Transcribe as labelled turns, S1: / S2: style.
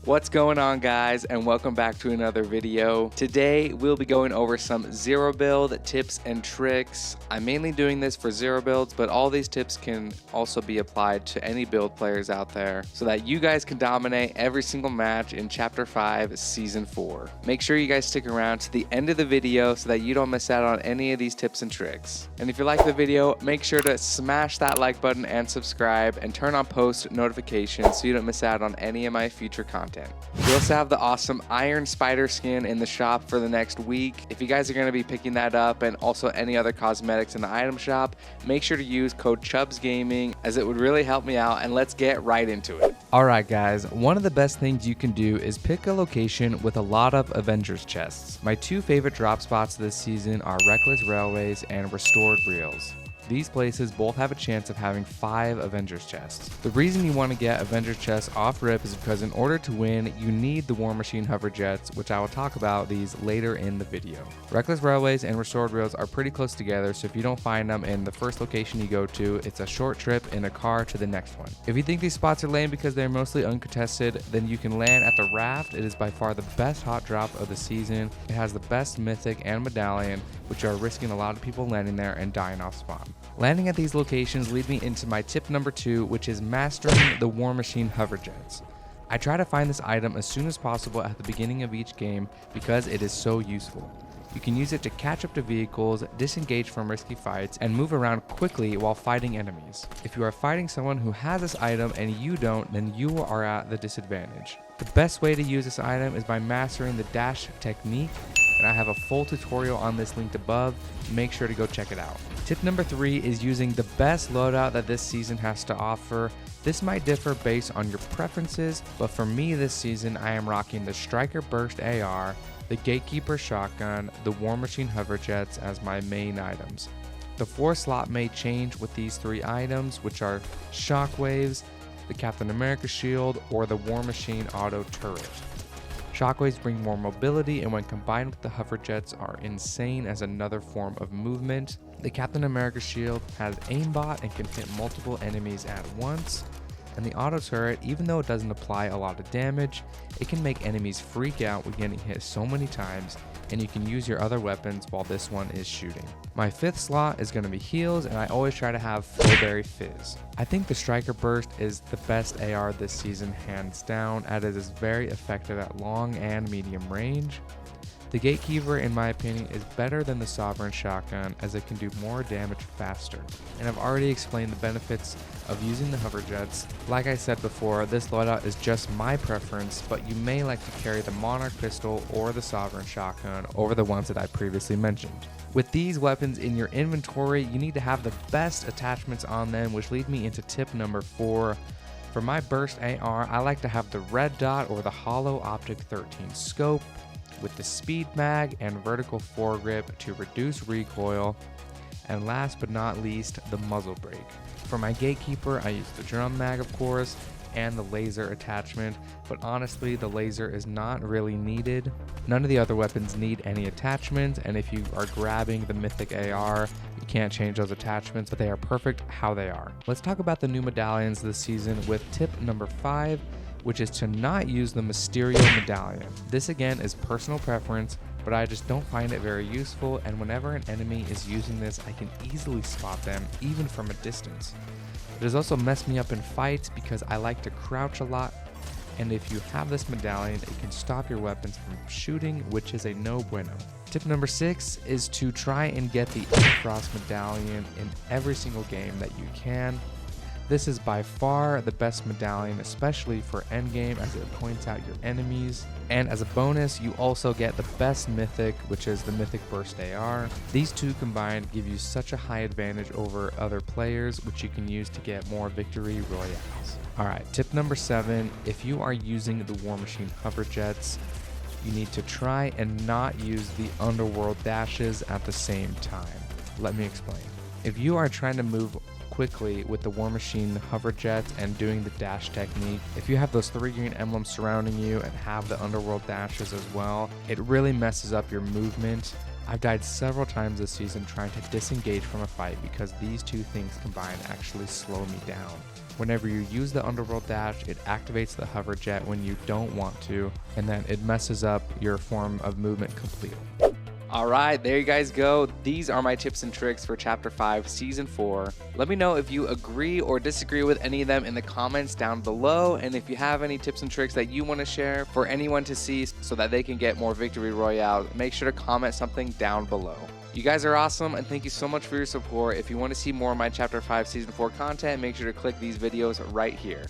S1: What's going on, guys, and welcome back to another video. Today we'll be going over some zero build tips and tricks. I'm mainly doing this for zero builds, but all these tips can also be applied to any build players out there so that you guys can dominate every single match in Chapter 5 Season 4. Make sure you guys stick around to the end of the video so that you don't miss out on any of these tips and tricks. And if you like the video, make sure to smash that like button and subscribe and turn on post notifications so you don't miss out on any of my future content. We also have the awesome Iron Spider skin in the shop for the next week. If you guys are going to be picking that up and also any other cosmetics in the item shop, make sure to use code CHUBZGAMING as it would really help me out, and let's get right into it. Alright guys, one of the best things you can do is pick a location with a lot of Avengers chests. My two favorite drop spots this season are Reckless Railways and Restored Reels. These places both have a chance of having 5 Avengers chests. The reason you want to get Avengers chests off rip is because in order to win, you need the War Machine hover jets, which I will talk about these later in the video. Reckless Railways and Restored Reels are pretty close together, so if you don't find them in the first location you go to, it's a short trip in a car to the next one. If you think these spots are lame because they're mostly uncontested, then you can land at the Raft. It is by far the best hot drop of the season. It has the best Mythic and Medallion, which are risking a lot of people landing there and dying off spawn. Landing at these locations lead me into my tip number 2, which is mastering the War Machine hover jets. I try to find this item as soon as possible at the beginning of each game because it is so useful. You can use it to catch up to vehicles, disengage from risky fights, and move around quickly while fighting enemies. If you are fighting someone who has this item and you don't, then you are at the disadvantage. The best way to use this item is by mastering the dash technique, and I have a full tutorial on this linked above. Make sure to go check it out. Tip number 3 is using the best loadout that this season has to offer. This might differ based on your preferences, but for me this season I am rocking the Striker Burst AR, the Gatekeeper Shotgun, the War Machine hover jets as my main items. The 4 slot may change with these 3 items, which are Shockwaves, the Captain America shield, or the War Machine auto turret. Shockwaves bring more mobility, and when combined with the hover jets are insane as another form of movement. The Captain America shield has aimbot and can hit multiple enemies at once. And the auto turret, even though it doesn't apply a lot of damage, it can make enemies freak out with getting hit so many times, and you can use your other weapons while this one is shooting. My 5th slot is going to be heals, and I always try to have Flowberry Fizz. I think the Striker Burst is the best AR this season hands down, as it is very effective at long and medium range. The Gatekeeper, in my opinion, is better than the Sovereign Shotgun as it can do more damage faster. And I've already explained the benefits of using the hover jets. Like I said before, this loadout is just my preference, but you may like to carry the Monarch Pistol or the Sovereign Shotgun over the ones that I previously mentioned. With these weapons in your inventory, you need to have the best attachments on them, which lead me into tip number 4. For my Burst AR, I like to have the Red Dot or the Hollow Optic 13 scope, with the speed mag and vertical foregrip to reduce recoil, and last but not least, the muzzle brake. For my Gatekeeper, I use the drum mag, of course, and the laser attachment, but honestly the laser is not really needed. None of the other weapons need any attachment, and if you are grabbing the Mythic AR, you can't change those attachments, but they are perfect how they are. Let's talk about the new medallions this season with tip number 5, which is to not use the Mysterio Medallion. This again is personal preference, but I just don't find it very useful, and whenever an enemy is using this, I can easily spot them even from a distance. It has also messed me up in fights because I like to crouch a lot, and if you have this medallion, it can stop your weapons from shooting, which is a no bueno. Tip number 6 is to try and get the Frost Medallion in every single game that you can. This is by far the best medallion, especially for endgame, as it points out your enemies. And as a bonus, you also get the best Mythic, which is the Mythic Burst AR. These two combined give you such a high advantage over other players, which you can use to get more Victory Royales. Alright, tip number 7, if you are using the War Machine hover jets, you need to try and not use the underworld dashes at the same time. Let me explain. If you are trying to move quickly with the War Machine hover jets and doing the dash technique, if you have those 3 green emblems surrounding you and have the underworld dashes as well, it really messes up your movement. I've died several times this season trying to disengage from a fight because these two things combined actually slow me down. Whenever you use the underworld dash, it activates the hover jet when you don't want to, and then it messes up your form of movement completely. Alright, there you guys go. These are my tips and tricks for Chapter 5, Season 4. Let me know if you agree or disagree with any of them in the comments down below, and if you have any tips and tricks that you want to share for anyone to see so that they can get more Victory Royale, make sure to comment something down below. You guys are awesome, and thank you so much for your support. If you want to see more of my Chapter 5 Season 4 content, make sure to click these videos right here.